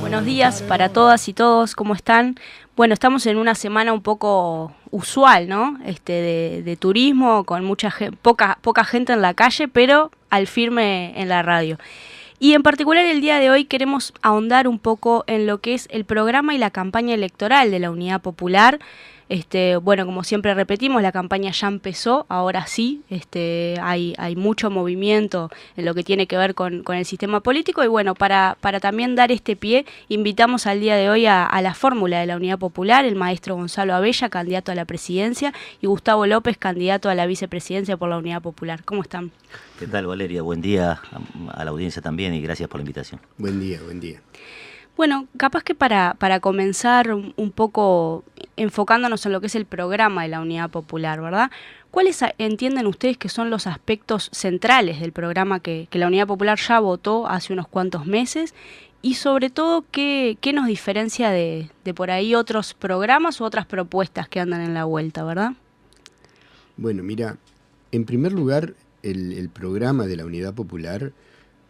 Buenos días para todas y todos, ¿cómo están? Bueno, estamos en una semana un poco usual, ¿no? De turismo, con poca gente en la calle, pero al firme en la radio. Y en particular el día de hoy queremos ahondar un poco en lo que es el programa y la campaña electoral de la Unidad Popular. Bueno, como siempre repetimos, la campaña ya empezó, ahora sí, hay mucho movimiento en lo que tiene que ver con el sistema político y bueno, para también dar este pie, invitamos al día de hoy a la fórmula de la Unidad Popular, el maestro Gonzalo Abella, candidato a la presidencia, y Gustavo López, candidato a la vicepresidencia por la Unidad Popular. ¿Cómo están? ¿Qué tal, Valeria? Buen día a la audiencia también y gracias por la invitación. Buen día, buen día. Bueno, capaz que para comenzar un poco enfocándonos en lo que es el programa de la Unidad Popular, ¿verdad? ¿Cuáles entienden ustedes que son los aspectos centrales del programa que la Unidad Popular ya votó hace unos cuantos meses? Y sobre todo, ¿qué nos diferencia de por ahí otros programas u otras propuestas que andan en la vuelta, verdad? Bueno, mira, en primer lugar, el programa de la Unidad Popular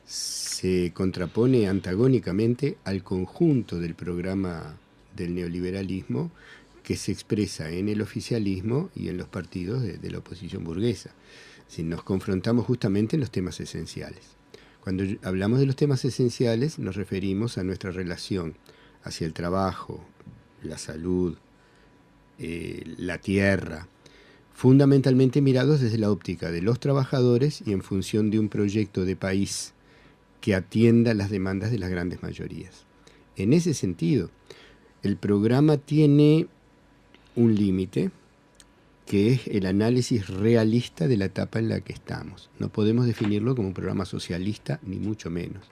se contrapone antagónicamente al conjunto del programa del neoliberalismo que se expresa en el oficialismo y en los partidos de la oposición burguesa. Si nos confrontamos justamente en los temas esenciales. Cuando hablamos de los temas esenciales nos referimos a nuestra relación hacia el trabajo, la salud, la tierra, fundamentalmente mirados desde la óptica de los trabajadores y en función de un proyecto de país que atienda las demandas de las grandes mayorías. En ese sentido, el programa tiene un límite que es el análisis realista de la etapa en la que estamos. No podemos definirlo como un programa socialista, ni mucho menos.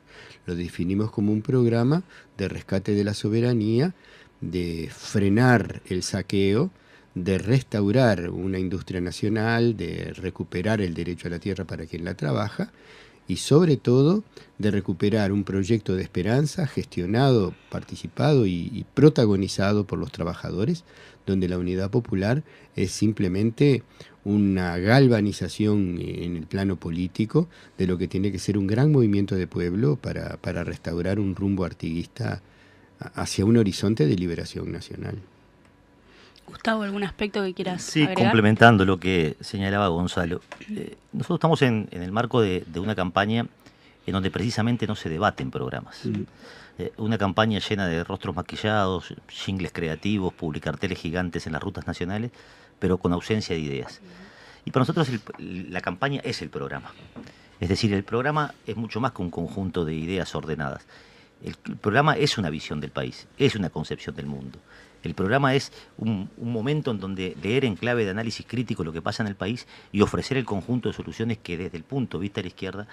Lo definimos como un programa de rescate de la soberanía, de frenar el saqueo, de restaurar una industria nacional, de recuperar el derecho a la tierra para quien la trabaja, y sobre todo de recuperar un proyecto de esperanza gestionado, participado y protagonizado por los trabajadores, donde la Unidad Popular es simplemente una galvanización en el plano político de lo que tiene que ser un gran movimiento de pueblo para restaurar un rumbo artiguista hacia un horizonte de liberación nacional. Gustavo, ¿algún aspecto que quieras Sí, agregar? complementando lo que señalaba Gonzalo. Nosotros estamos en el marco de una campaña en donde precisamente no se debaten programas. Una campaña llena de rostros maquillados, jingles creativos, publicarteles gigantes en las rutas nacionales, pero con ausencia de ideas. Y para nosotros la campaña es el programa. Es decir, el programa es mucho más que un conjunto de ideas ordenadas. El programa es una visión del país, es una concepción del mundo. El programa es un momento en donde leer en clave de análisis crítico lo que pasa en el país y ofrecer el conjunto de soluciones que desde el punto de vista de la izquierda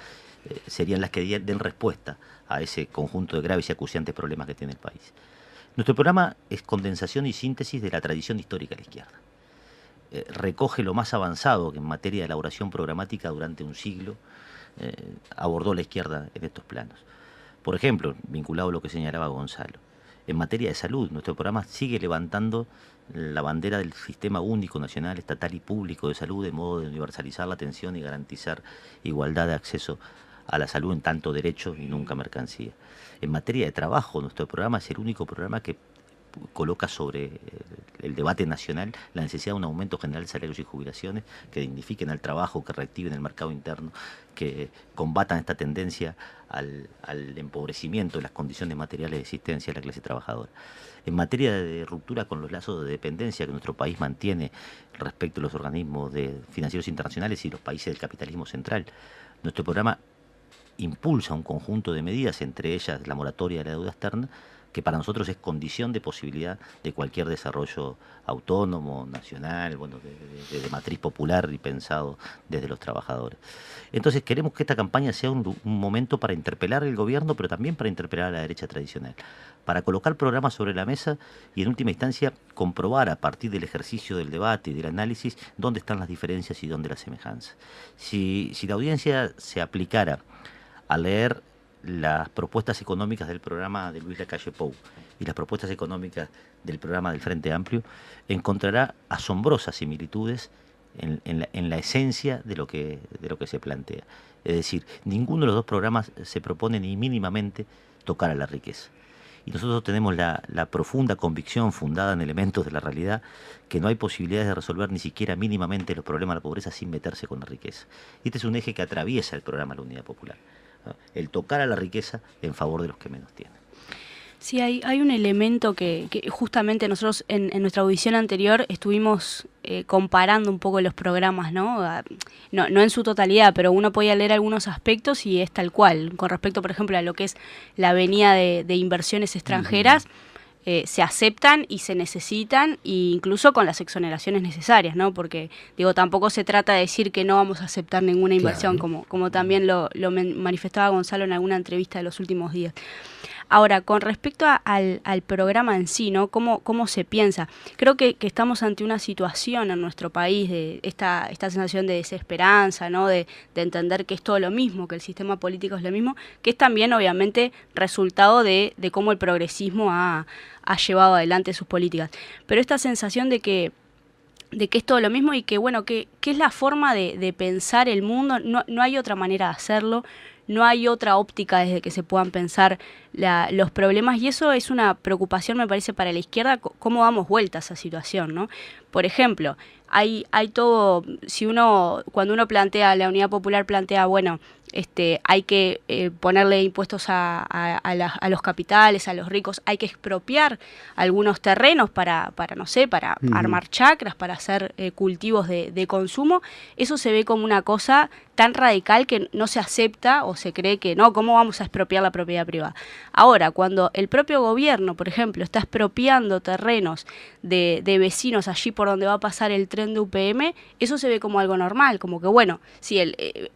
serían las que den respuesta a ese conjunto de graves y acuciantes problemas que tiene el país. Nuestro programa es condensación y síntesis de la tradición histórica de la izquierda. Recoge lo más avanzado que en materia de elaboración programática durante un siglo abordó la izquierda en estos planos. Por ejemplo, vinculado a lo que señalaba Gonzalo, en materia de salud, nuestro programa sigue levantando la bandera del sistema único nacional, estatal y público de salud, de modo de universalizar la atención y garantizar igualdad de acceso a la salud en tanto derecho y nunca mercancía. En materia de trabajo, nuestro programa es el único programa que coloca sobre el debate nacional la necesidad de un aumento general de salarios y jubilaciones que dignifiquen al trabajo, que reactiven el mercado interno, que combatan esta tendencia al empobrecimiento de las condiciones materiales de existencia de la clase trabajadora. En materia de ruptura con los lazos de dependencia que nuestro país mantiene respecto a los organismos financieros internacionales y los países del capitalismo central, nuestro programa impulsa un conjunto de medidas, entre ellas la moratoria de la deuda externa, que para nosotros es condición de posibilidad de cualquier desarrollo autónomo, nacional, bueno, de matriz popular y pensado desde los trabajadores. Entonces queremos que esta campaña sea un momento para interpelar al gobierno, pero también para interpelar a la derecha tradicional, para colocar programas sobre la mesa y en última instancia comprobar a partir del ejercicio del debate y del análisis dónde están las diferencias y dónde las semejanzas. Si la audiencia se aplicara a leer las propuestas económicas del programa de Luis Lacalle Pou y las propuestas económicas del programa del Frente Amplio, encontrará asombrosas similitudes en la esencia de lo que se plantea. Es decir, ninguno de los dos programas se propone ni mínimamente tocar a la riqueza. Y nosotros tenemos la profunda convicción fundada en elementos de la realidad que no hay posibilidades de resolver ni siquiera mínimamente los problemas de la pobreza sin meterse con la riqueza. Y este es un eje que atraviesa el programa de la Unidad Popular, ¿no? El tocar a la riqueza en favor de los que menos tienen. Sí, hay un elemento que justamente nosotros en nuestra audición anterior estuvimos comparando un poco los programas, ¿no? No en su totalidad, pero uno podía leer algunos aspectos y es tal cual. Con respecto, por ejemplo, a lo que es la venida de inversiones extranjeras, se aceptan y se necesitan, e incluso con las exoneraciones necesarias, ¿no? Porque, digo, tampoco se trata de decir que no vamos a aceptar ninguna inversión, claro, como también lo manifestaba Gonzalo en alguna entrevista de los últimos días. Ahora, con respecto al programa en sí, ¿no? ¿Cómo se piensa? Creo que estamos ante una situación en nuestro país de esta sensación de desesperanza, ¿no? De entender que es todo lo mismo, que el sistema político es lo mismo, que es también, obviamente, resultado de cómo el progresismo ha llevado adelante sus políticas. Pero esta sensación de que es todo lo mismo y que, bueno, que es la forma de pensar el mundo, no hay otra manera de hacerlo. No hay otra óptica desde que se puedan pensar los problemas, y eso es una preocupación, me parece, para la izquierda, cómo damos vuelta a esa situación, ¿no? Por ejemplo, hay todo, cuando uno plantea, la Unidad Popular plantea, bueno, hay que ponerle impuestos a los capitales, a los ricos, hay que expropiar algunos terrenos para no sé, para armar chacras, para hacer cultivos de consumo. Eso se ve como una cosa tan radical que no se acepta o se cree que no, ¿cómo vamos a expropiar la propiedad privada? Ahora, cuando el propio gobierno, por ejemplo, está expropiando terrenos de vecinos allí por donde va a pasar el tren de UPM, eso se ve como algo normal, como que bueno, si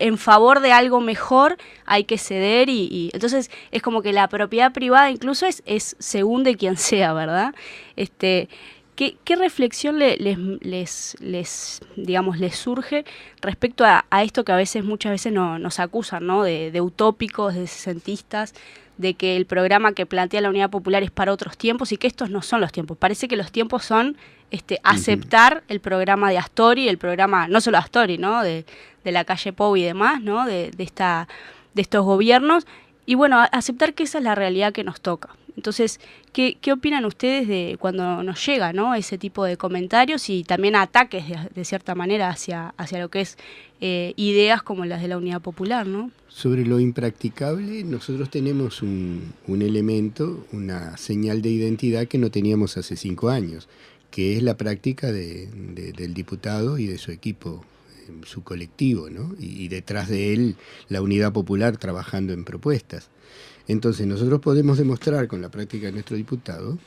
en favor de algo mejor hay que ceder y entonces es como que la propiedad privada incluso es según de quien sea, ¿verdad? ¿Qué reflexión les surge respecto a esto que muchas veces nos acusan, ¿no? De utópicos, de sesentistas, de que el programa que plantea la Unidad Popular es para otros tiempos y que estos no son los tiempos? Parece que los tiempos son aceptar el programa de Astori, el programa, no solo Astori, ¿no? De la calle Pou y demás, ¿no? De estos gobiernos, y bueno, aceptar que esa es la realidad que nos toca. Entonces, ¿qué opinan ustedes de cuando nos llega, ¿no? Ese tipo de comentarios y también ataques de cierta manera hacia lo que es ideas como las de la Unidad Popular, ¿no? Sobre lo impracticable, nosotros tenemos un elemento, una señal de identidad que no teníamos hace 5 años, que es la práctica del diputado y de su equipo, su colectivo, ¿no? Y detrás de él la Unidad Popular trabajando en propuestas. Entonces nosotros podemos demostrar con la práctica de nuestro diputado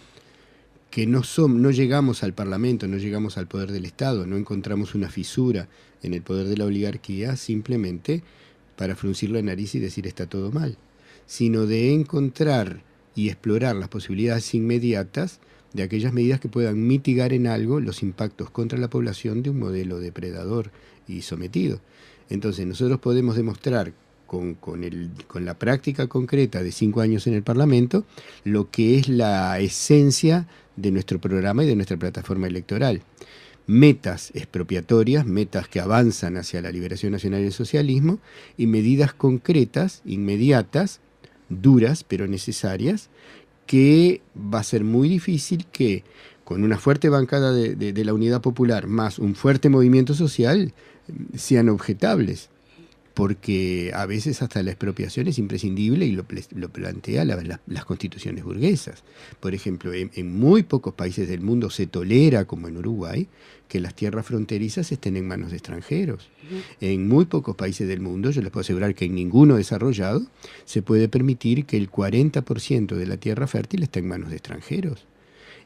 que no llegamos al Parlamento, no llegamos al poder del Estado, no encontramos una fisura en el poder de la oligarquía simplemente para fruncir la nariz y decir está todo mal, sino de encontrar y explorar las posibilidades inmediatas de aquellas medidas que puedan mitigar en algo los impactos contra la población de un modelo depredador y sometido. Entonces nosotros podemos demostrar con la práctica concreta de 5 años en el Parlamento lo que es la esencia de nuestro programa y de nuestra plataforma electoral. Metas expropiatorias, metas que avanzan hacia la liberación nacional y el socialismo, y medidas concretas, inmediatas, duras pero necesarias, que va a ser muy difícil que con una fuerte bancada de la Unidad Popular más un fuerte movimiento social sean objetables, porque a veces hasta la expropiación es imprescindible y lo plantea las constituciones burguesas. Por ejemplo, en muy pocos países del mundo se tolera, como en Uruguay, que las tierras fronterizas estén en manos de extranjeros. En muy pocos países del mundo, yo les puedo asegurar que en ninguno desarrollado, se puede permitir que el 40% de la tierra fértil esté en manos de extranjeros.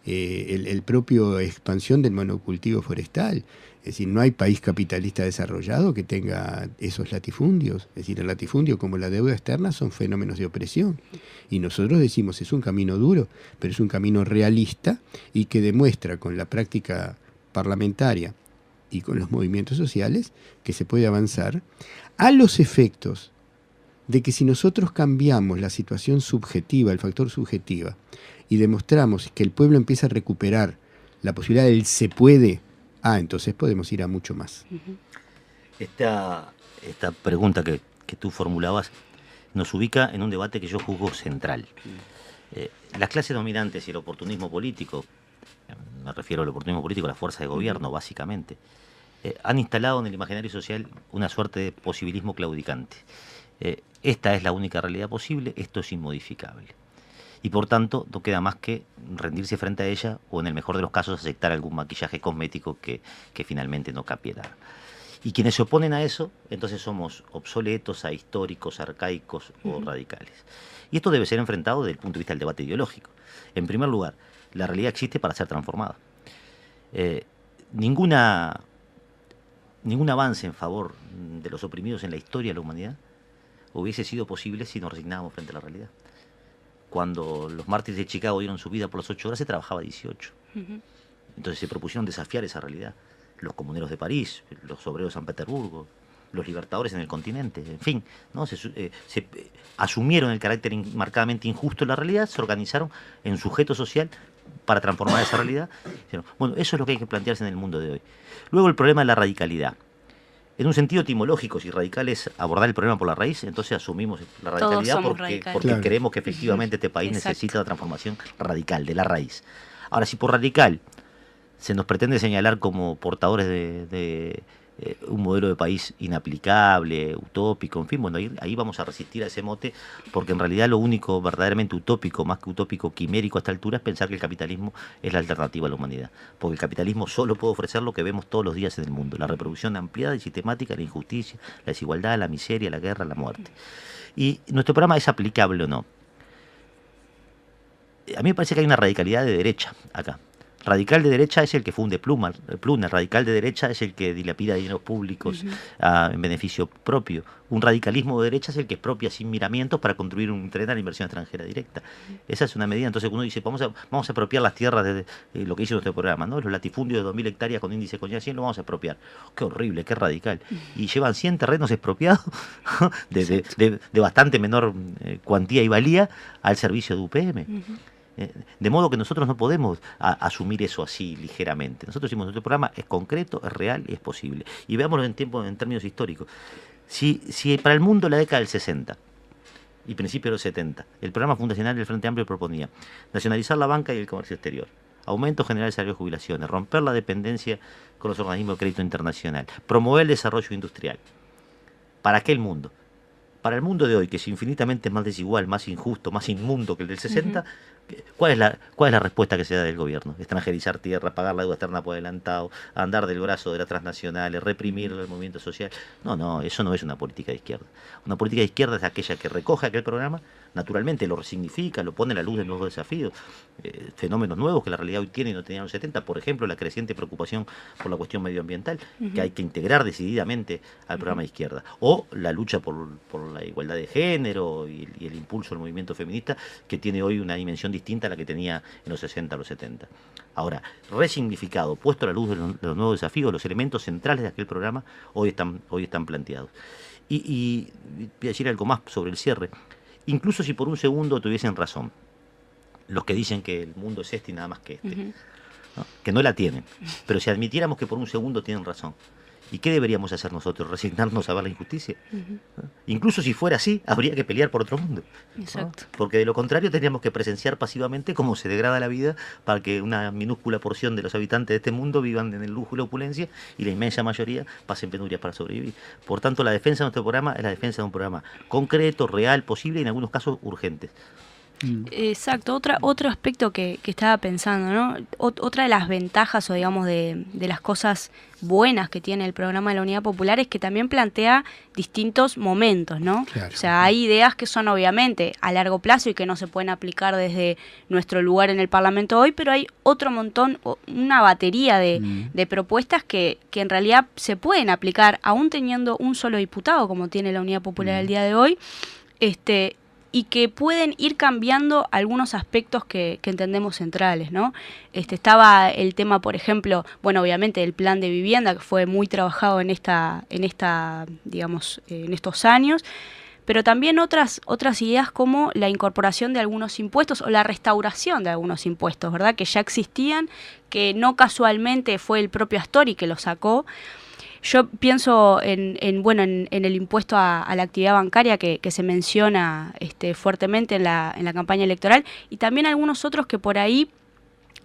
El propio expansión del monocultivo forestal. Es decir, no hay país capitalista desarrollado que tenga esos latifundios. Es decir, el latifundio como la deuda externa son fenómenos de opresión. Y nosotros decimos, es un camino duro, pero es un camino realista y que demuestra con la práctica parlamentaria y con los movimientos sociales que se puede avanzar a los efectos de que si nosotros cambiamos la situación subjetiva, el factor subjetiva, y demostramos que el pueblo empieza a recuperar la posibilidad del se puede, entonces podemos ir a mucho más. Esta pregunta que tú formulabas nos ubica en un debate que yo juzgo central. Las clases dominantes y el oportunismo político, me refiero al oportunismo político, a la fuerza de gobierno, básicamente, han instalado en el imaginario social una suerte de posibilismo claudicante. Esta es la única realidad posible, esto es inmodificable. Y por tanto, no queda más que rendirse frente a ella o, en el mejor de los casos, aceptar algún maquillaje cosmético que finalmente no capiera. Y quienes se oponen a eso, entonces somos obsoletos, ahistóricos, arcaicos o radicales. Y esto debe ser enfrentado desde el punto de vista del debate ideológico. En primer lugar, la realidad existe para ser transformada. Ningún avance en favor de los oprimidos en la historia de la humanidad hubiese sido posible si nos resignábamos frente a la realidad. Cuando los mártires de Chicago dieron su vida por las 8 horas, se trabajaba 18. Entonces se propusieron desafiar esa realidad. Los comuneros de París, los obreros de San Petersburgo, los libertadores en el continente, en fin, ¿no? Se asumieron el carácter marcadamente injusto de la realidad, se organizaron en sujeto social para transformar esa realidad. Bueno, eso es lo que hay que plantearse en el mundo de hoy. Luego el problema de la radicalidad. En un sentido etimológico, si radical es abordar el problema por la raíz, entonces asumimos la radicalidad porque claro, creemos que efectivamente este país necesita una transformación radical, de la raíz. Ahora, si por radical se nos pretende señalar como portadores de un modelo de país inaplicable, utópico, en fin, bueno, ahí vamos a resistir a ese mote, porque en realidad lo único verdaderamente utópico, más que utópico, quimérico a esta altura, es pensar que el capitalismo es la alternativa a la humanidad, porque el capitalismo solo puede ofrecer lo que vemos todos los días en el mundo, la reproducción ampliada y sistemática de la injusticia, la desigualdad, la miseria, la guerra, la muerte. Y nuestro programa es aplicable o no. A mí me parece que hay una radicalidad de derecha acá. Radical de derecha es el que funde Pluma, radical de derecha es el que dilapida dineros públicos en beneficio propio. Un radicalismo de derecha es el que expropia sin miramientos para construir un tren a la inversión extranjera directa. Esa es una medida. Entonces uno dice, vamos a apropiar las tierras de lo que hizo nuestro programa, ¿no? Los latifundios de 2.000 hectáreas con índice con 100 lo vamos a expropiar. Qué horrible, qué radical. Y llevan 100 terrenos expropiados de bastante menor cuantía y valía al servicio de UPM. De modo que nosotros no podemos asumir eso así ligeramente. Nosotros decimos, nuestro programa es concreto, es real y es posible. Y veámoslo en términos históricos. Si para el mundo la década del 60 y principios de los 70, el programa fundacional del Frente Amplio proponía nacionalizar la banca y el comercio exterior, aumento general de salarios y jubilaciones, romper la dependencia con los organismos de crédito internacional, promover el desarrollo industrial. ¿Para qué mundo? Para el mundo de hoy, que es infinitamente más desigual, más injusto, más inmundo que el del 60, ¿cuál es la respuesta que se da del gobierno? Extranjerizar tierra, pagar la deuda externa por adelantado, andar del brazo de las transnacionales, reprimir el movimiento social. No, eso no es una política de izquierda. Una política de izquierda es aquella que recoge aquel programa, naturalmente lo resignifica, lo pone a la luz de nuevos desafíos, fenómenos nuevos que la realidad hoy tiene y no tenía en los 70, por ejemplo, la creciente preocupación por la cuestión medioambiental, que hay que integrar decididamente al programa de izquierda, o la lucha por la igualdad de género y el impulso del movimiento feminista, que tiene hoy una dimensión distinta a la que tenía en los 60 o los 70. Ahora, resignificado, puesto a la luz de los nuevos desafíos, los elementos centrales de aquel programa hoy están planteados. Y voy a decir algo más sobre el cierre. Incluso si por un segundo tuviesen razón los que dicen que el mundo es este y nada más que este, ¿no? Que no la tienen, pero si admitiéramos que por un segundo tienen razón, ¿y qué deberíamos hacer nosotros? ¿Resignarnos a ver la injusticia? ¿No? Incluso si fuera así, habría que pelear por otro mundo. Exacto. ¿No? Porque de lo contrario tendríamos que presenciar pasivamente cómo se degrada la vida para que una minúscula porción de los habitantes de este mundo vivan en el lujo y la opulencia y la inmensa mayoría pasen penurias para sobrevivir. Por tanto, la defensa de nuestro programa es la defensa de un programa concreto, real, posible y en algunos casos urgentes. Exacto, otro aspecto que estaba pensando, ¿no? Otra de las ventajas o digamos de las cosas buenas que tiene el programa de la Unidad Popular es que también plantea distintos momentos, ¿no? Claro. O sea, hay ideas que son obviamente a largo plazo y que no se pueden aplicar desde nuestro lugar en el Parlamento hoy, pero hay otro montón, una batería de propuestas que en realidad se pueden aplicar aún teniendo un solo diputado como tiene la Unidad Popular el día de hoy, y que pueden ir cambiando algunos aspectos que entendemos centrales, ¿no? Estaba el tema, por ejemplo, bueno, obviamente el plan de vivienda, que fue muy trabajado en estos años, pero también otras ideas como la incorporación de algunos impuestos o la restauración de algunos impuestos, ¿verdad? Que ya existían, que no casualmente fue el propio Astori que lo sacó. Yo pienso bueno, en el impuesto a la actividad bancaria que se menciona fuertemente en la campaña electoral, y también algunos otros que por ahí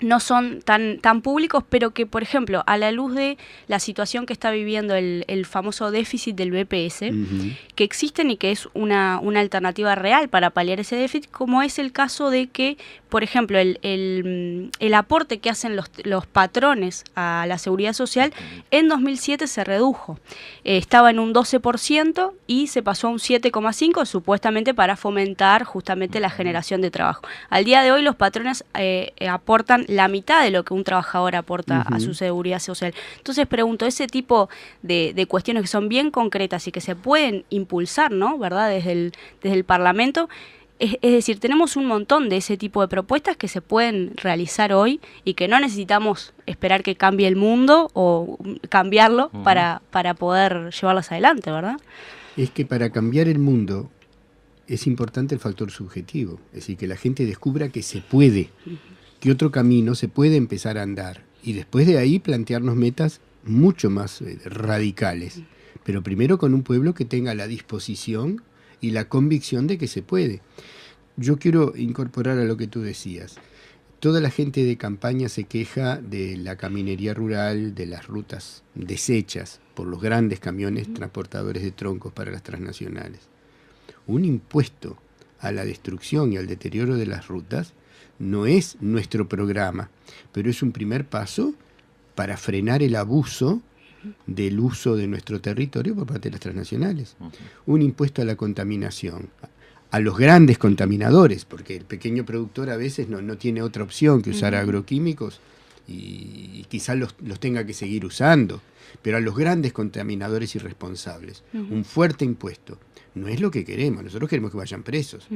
no son tan públicos, pero que, por ejemplo, a la luz de la situación que está viviendo el famoso déficit del BPS, que existen y que es una alternativa real para paliar ese déficit, como es el caso de que, por ejemplo, el aporte que hacen los patrones a la seguridad social, en 2007 se redujo. Estaba en un 12% y se pasó a un 7,5%, supuestamente para fomentar justamente la generación de trabajo. Al día de hoy los patrones aportan la mitad de lo que un trabajador aporta a su seguridad social. Entonces pregunto, ese tipo de cuestiones que son bien concretas y que se pueden impulsar, ¿no?, ¿verdad?, desde el Parlamento. Es decir, tenemos un montón de ese tipo de propuestas que se pueden realizar hoy y que no necesitamos esperar que cambie el mundo o cambiarlo para poder llevarlas adelante, ¿verdad? Es que para cambiar el mundo es importante el factor subjetivo, es decir, que la gente descubra que se puede, que otro camino se puede empezar a andar, y después de ahí plantearnos metas mucho más radicales, pero primero con un pueblo que tenga la disposición y la convicción de que se puede. Yo quiero incorporar a lo que tú decías. Toda la gente de campaña se queja de la caminería rural, de las rutas deshechas por los grandes camiones transportadores de troncos para las transnacionales. Un impuesto a la destrucción y al deterioro de las rutas no es nuestro programa, pero es un primer paso para frenar el abuso del uso de nuestro territorio por parte de las transnacionales. Un impuesto a la contaminación, a los grandes contaminadores, porque el pequeño productor a veces no tiene otra opción que usar agroquímicos y quizás los tenga que seguir usando, pero a los grandes contaminadores irresponsables, un fuerte impuesto. No es lo que queremos, nosotros queremos que vayan presos,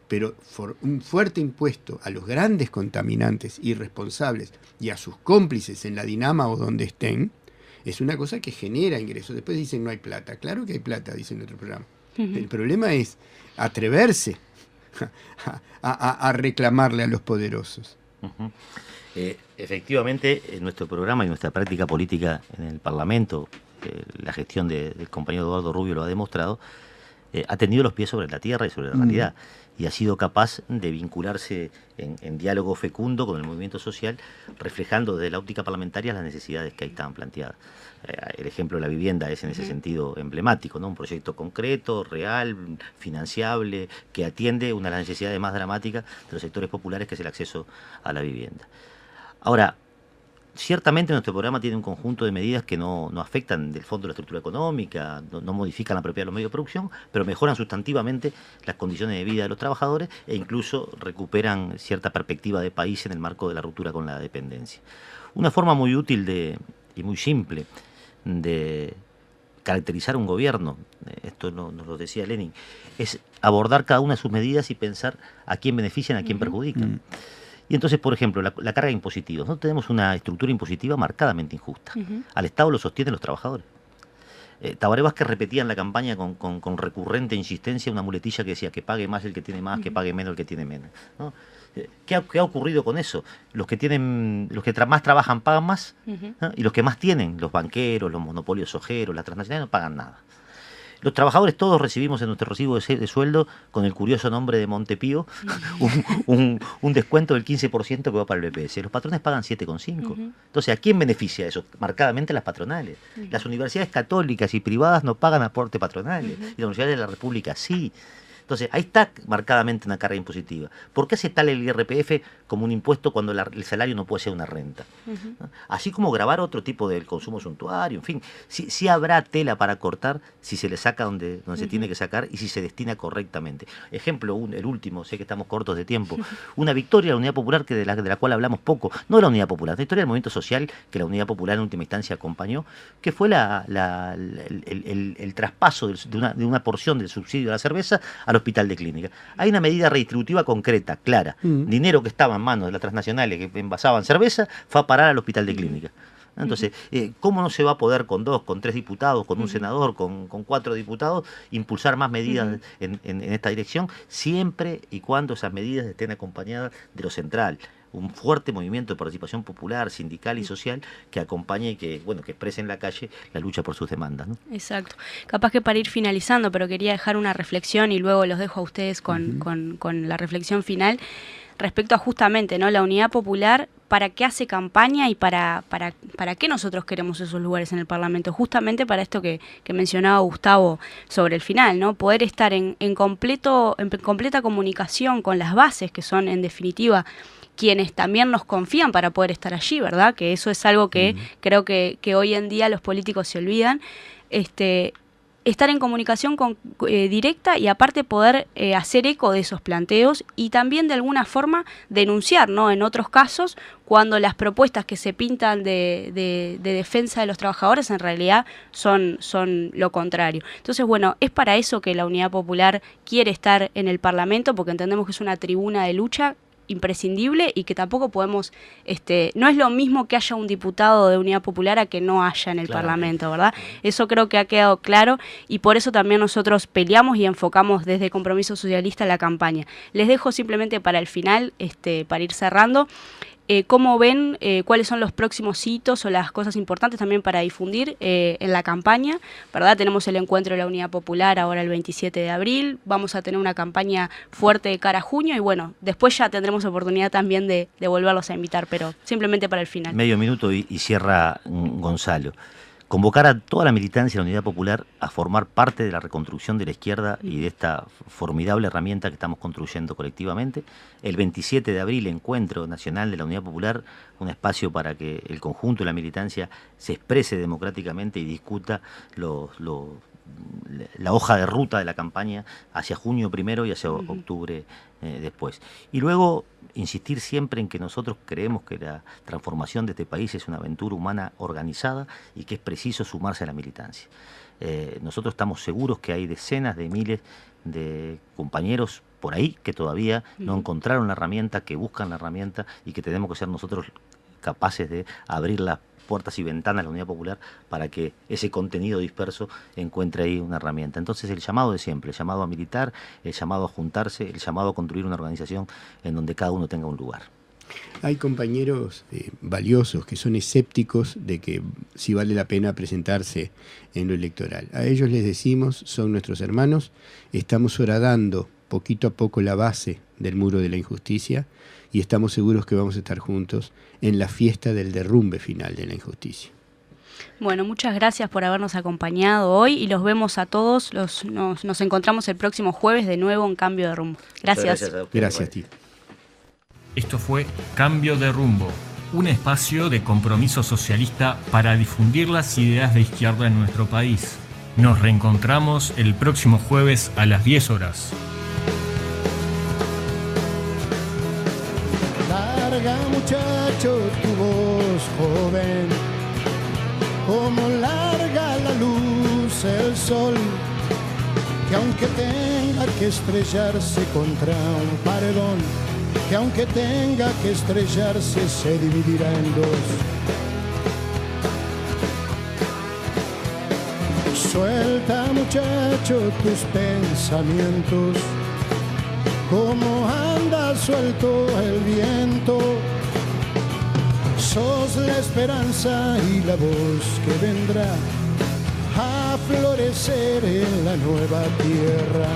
pero un fuerte impuesto a los grandes contaminantes irresponsables y a sus cómplices en la dinama o donde estén, es una cosa que genera ingresos. Después dicen no hay plata. Claro que hay plata, dice en otro programa. El problema es atreverse a reclamarle a los poderosos. Efectivamente, en nuestro programa y nuestra práctica política en el Parlamento, la gestión del compañero Eduardo Rubio lo ha demostrado, ha tenido los pies sobre la tierra y sobre la realidad, y ha sido capaz de vincularse en diálogo fecundo con el movimiento social, reflejando desde la óptica parlamentaria las necesidades que ahí están planteadas. El ejemplo de la vivienda es en ese sentido emblemático, ¿no? Un proyecto concreto, real, financiable, que atiende una de las necesidades más dramáticas de los sectores populares, que es el acceso a la vivienda. Ahora, ciertamente nuestro programa tiene un conjunto de medidas que no afectan del fondo la estructura económica, no modifican la propiedad de los medios de producción, pero mejoran sustantivamente las condiciones de vida de los trabajadores e incluso recuperan cierta perspectiva de país en el marco de la ruptura con la dependencia. Una forma muy útil y muy simple de caracterizar un gobierno, esto nos lo decía Lenin, es abordar cada una de sus medidas y pensar a quién benefician, a quién perjudican. Y entonces, por ejemplo, la carga de impositivos. No tenemos una estructura impositiva marcadamente injusta. Al Estado lo sostienen los trabajadores. Tabaré Vázquez repetía en la campaña con recurrente insistencia una muletilla que decía que pague más el que tiene más, que pague menos el que tiene menos, ¿no? ¿Qué ha ocurrido con eso? Los que más trabajan pagan más, ¿no? Y los que más tienen, los banqueros, los monopolios ojeros, las transnacionales, no pagan nada. Los trabajadores todos recibimos en nuestro recibo de sueldo, con el curioso nombre de Montepío, un descuento del 15% que va para el BPS. Los patrones pagan 7,5%. Entonces, ¿a quién beneficia eso? Marcadamente las patronales. Las universidades católicas y privadas no pagan aporte patronales, y las universidades de la República sí. Entonces, ahí está marcadamente una carga impositiva. ¿Por qué se tala el IRPF como un impuesto cuando el salario no puede ser una renta? ¿No? Así como grabar otro tipo del consumo suntuario, en fin, sí habrá tela para cortar si se le saca donde se tiene que sacar y si se destina correctamente. Ejemplo, el último, sé que estamos cortos de tiempo, una victoria de la Unidad Popular de la cual hablamos poco, no de la Unidad Popular, la historia del movimiento social que la Unidad Popular en última instancia acompañó, que fue el traspaso de una porción del subsidio de la cerveza al hospital de clínica. Hay una medida redistributiva concreta, clara. Dinero que estaba en manos de las transnacionales que envasaban cerveza fue a parar al hospital de clínica. Entonces, ¿cómo no se va a poder con 2, con 3 diputados, con un senador, con 4 diputados, impulsar más medidas en esta dirección, siempre y cuando esas medidas estén acompañadas de lo central? un fuerte movimiento de participación popular, sindical y social que acompañe y que exprese en la calle la lucha por sus demandas, ¿no? Exacto. Capaz que para ir finalizando, pero quería dejar una reflexión y luego los dejo a ustedes con la reflexión final respecto a justamente, ¿no?, la unidad popular. ¿Para qué hace campaña y para qué nosotros queremos esos lugares en el Parlamento? Justamente para esto que mencionaba Gustavo sobre el final, ¿no? Poder estar en completa comunicación con las bases, que son en definitiva quienes también nos confían para poder estar allí, ¿verdad? Que eso es algo que creo que hoy en día los políticos se olvidan. Estar en comunicación directa y aparte poder hacer eco de esos planteos y también de alguna forma denunciar, ¿no?, en otros casos, cuando las propuestas que se pintan de defensa de los trabajadores en realidad son lo contrario. Entonces, bueno, es para eso que la Unidad Popular quiere estar en el Parlamento, porque entendemos que es una tribuna de lucha imprescindible y que tampoco podemos, no es lo mismo que haya un diputado de Unidad Popular a que no haya en el Parlamento, ¿verdad? Eso creo que ha quedado claro y por eso también nosotros peleamos y enfocamos desde Compromiso Socialista la campaña. Les dejo simplemente para el final, para ir cerrando, ¿cómo ven cuáles son los próximos hitos o las cosas importantes también para difundir en la campaña? ¿Verdad? Tenemos el encuentro de la Unidad Popular ahora el 27 de abril, vamos a tener una campaña fuerte de cara a junio y bueno, después ya tendremos oportunidad también de volverlos a invitar, pero simplemente para el final. Medio minuto y cierra Gonzalo. Convocar a toda la militancia de la Unidad Popular a formar parte de la reconstrucción de la izquierda y de esta formidable herramienta que estamos construyendo colectivamente. El 27 de abril, Encuentro Nacional de la Unidad Popular, un espacio para que el conjunto de la militancia se exprese democráticamente y discuta la hoja de ruta de la campaña hacia junio primero y hacia octubre después. Y luego insistir siempre en que nosotros creemos que la transformación de este país es una aventura humana organizada y que es preciso sumarse a la militancia. Nosotros estamos seguros que hay decenas de miles de compañeros por ahí que todavía no encontraron la herramienta, que buscan la herramienta y que tenemos que ser nosotros capaces de abrir las puertas y ventanas de la Unidad Popular para que ese contenido disperso encuentre ahí una herramienta. Entonces el llamado de siempre, el llamado a militar, el llamado a juntarse, el llamado a construir una organización en donde cada uno tenga un lugar. Hay compañeros valiosos que son escépticos de que si vale la pena presentarse en lo electoral. A ellos les decimos, son nuestros hermanos, estamos horadando poquito a poco la base del muro de la injusticia y estamos seguros que vamos a estar juntos en la fiesta del derrumbe final de la injusticia. Bueno, muchas gracias por habernos acompañado hoy y los vemos a todos. Nos encontramos el próximo jueves de nuevo en Cambio de Rumbo. Gracias. Gracias a ti. Esto fue Cambio de Rumbo, un espacio de compromiso socialista para difundir las ideas de izquierda en nuestro país. Nos reencontramos el próximo jueves a las 10 horas. Larga, muchacho, tu voz joven, como larga la luz el sol, que aunque tenga que estrellarse contra un paredón, que aunque tenga que estrellarse se dividirá en dos. Suelta, muchacho, tus pensamientos, como anda suelto el viento. Sos la esperanza y la voz que vendrá a florecer en la nueva tierra.